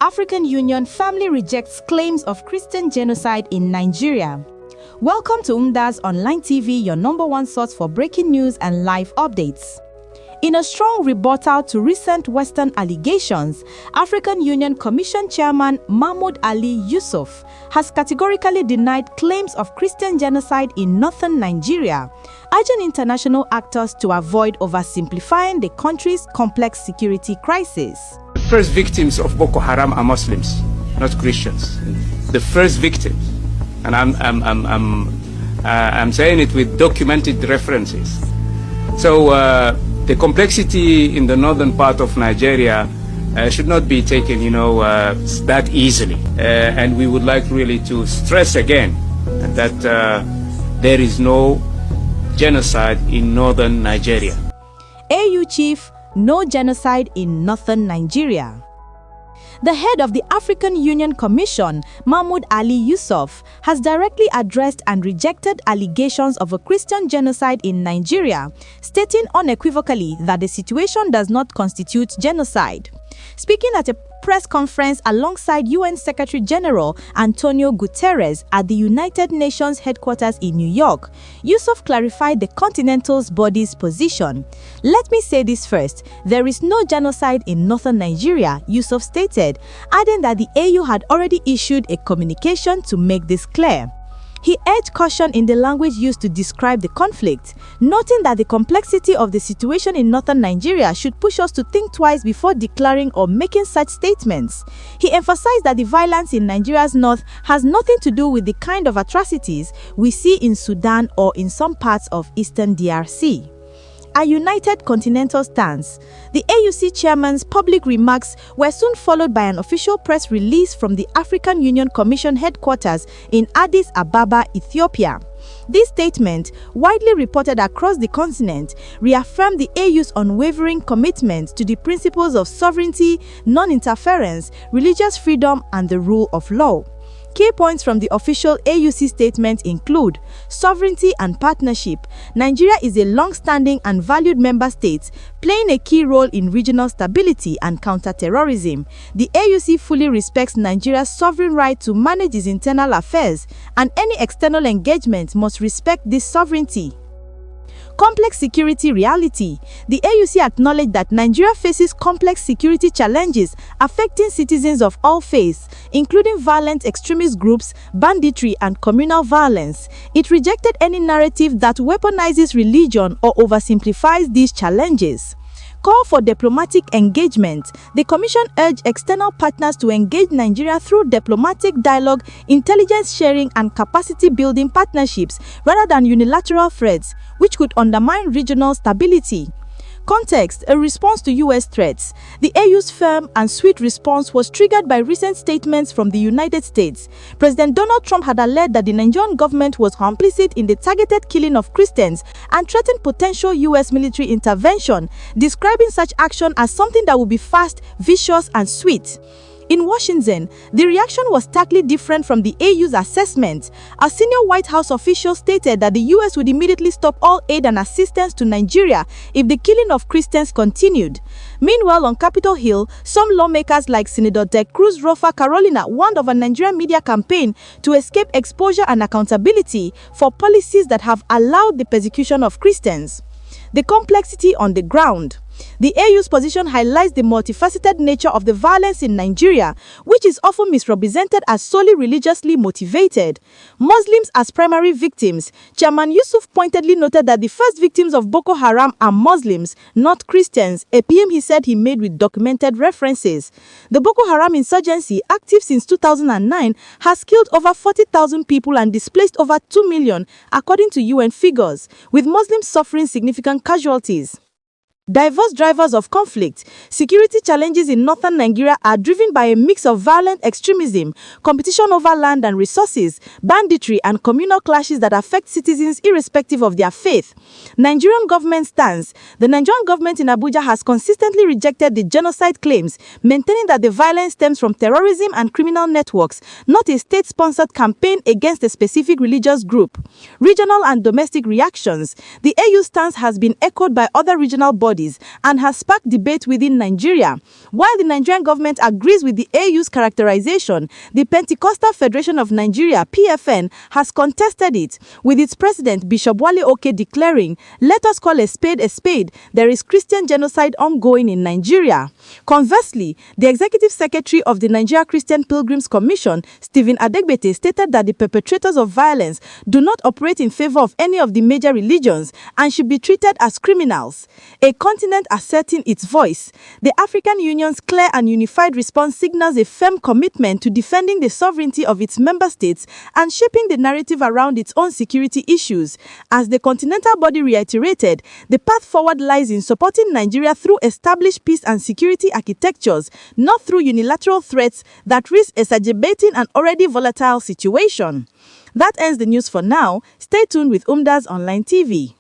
African Union firmly rejects claims of Christian genocide in Nigeria. Welcome to UNDA's Online TV, your #1 source for breaking news and live updates. In a strong rebuttal to recent Western allegations, African Union Commission Chairman Mahmoud Ali Yusuf has categorically denied claims of Christian genocide in northern Nigeria, urging international actors to avoid oversimplifying the country's complex security crisis. The first victims of Boko Haram are Muslims, not Christians. The first victims, and I'm saying it with documented references. So the complexity in the northern part of Nigeria should not be taken, that easily. And we would like really to stress again that there is no genocide in northern Nigeria. AU Chief, no genocide in northern Nigeria. The head of the African Union Commission, Mahmoud Ali Yusuf, has directly addressed and rejected allegations of a Christian genocide in Nigeria, stating unequivocally that the situation does not constitute genocide. Speaking at a press conference alongside UN Secretary General Antonio Guterres at the United Nations headquarters in New York, Yusuf clarified the Continental body's position. "Let me say this first, there is no genocide in northern Nigeria," Yusuf stated, adding that the AU had already issued a communication to make this clear. He urged caution in the language used to describe the conflict, noting that the complexity of the situation in northern Nigeria should push us to think twice before declaring or making such statements. He emphasized that the violence in Nigeria's north has nothing to do with the kind of atrocities we see in Sudan or in some parts of eastern DRC. A united continental stance. The AUC chairman's public remarks were soon followed by an official press release from the African Union Commission headquarters in Addis Ababa, Ethiopia. This statement, widely reported across the continent, reaffirmed the AU's unwavering commitment to the principles of sovereignty, non-interference, religious freedom, and the rule of law. Key points from the official AUC statement include sovereignty and partnership. Nigeria is a long-standing and valued member state, playing a key role in regional stability and counter-terrorism. The AUC fully respects Nigeria's sovereign right to manage its internal affairs, and any external engagement must respect this sovereignty. Complex security reality. The AUC acknowledged that Nigeria faces complex security challenges affecting citizens of all faiths, including violent extremist groups, banditry, and communal violence. It rejected any narrative that weaponizes religion or oversimplifies these challenges. Call for diplomatic engagement. The Commission urged external partners to engage Nigeria through diplomatic dialogue, intelligence sharing, and capacity-building partnerships rather than unilateral threats, which could undermine regional stability. Context: a response to U.S. threats. The AU's firm and swift response was triggered by recent statements from the United States. President Donald Trump had alleged that the Nigerian government was complicit in the targeted killing of Christians and threatened potential U.S. military intervention, describing such action as something that would be fast, vicious, and sweet. In Washington, the reaction was starkly different from the AU's assessment. A senior White House official stated that the U.S. would immediately stop all aid and assistance to Nigeria if the killing of Christians continued. Meanwhile, on Capitol Hill, some lawmakers like Senator Ted Cruz Rofa Carolina warned of a Nigerian media campaign to escape exposure and accountability for policies that have allowed the persecution of Christians. The complexity on the ground. The AU's position highlights the multifaceted nature of the violence in Nigeria, which is often misrepresented as solely religiously motivated. Muslims as primary victims. Chairman Yusuf pointedly noted that the first victims of Boko Haram are Muslims, not Christians, a PM he said he made with documented references. The Boko Haram insurgency, active since 2009, has killed over 40,000 people and displaced over 2 million, according to UN figures, with Muslims suffering significant casualties. Diverse drivers of conflict. Security challenges in northern Nigeria are driven by a mix of violent extremism, competition over land and resources, banditry, and communal clashes that affect citizens irrespective of their faith. Nigerian government stance. The Nigerian government in Abuja has consistently rejected the genocide claims, maintaining that the violence stems from terrorism and criminal networks, not a state-sponsored campaign against a specific religious group. Regional and domestic reactions. The AU stance has been echoed by other regional bodies, bodies and has sparked debate within Nigeria. While the Nigerian government agrees with the AU's characterization, the Pentecostal Federation of Nigeria, PFN, has contested it, with its president, Bishop Wale Oke, declaring, "Let us call a spade a spade. There is Christian genocide ongoing in Nigeria." Conversely, the executive secretary of the Nigeria Christian Pilgrims Commission, Stephen Adegbete, stated that the perpetrators of violence do not operate in favor of any of the major religions and should be treated as criminals. A continent asserting its voice, the African Union's clear and unified response signals a firm commitment to defending the sovereignty of its member states and shaping the narrative around its own security issues. As the continental body reiterated, the path forward lies in supporting Nigeria through established peace and security architectures, not through unilateral threats that risk exacerbating an already volatile situation. That ends the news for now. Stay tuned with Umda's Online TV.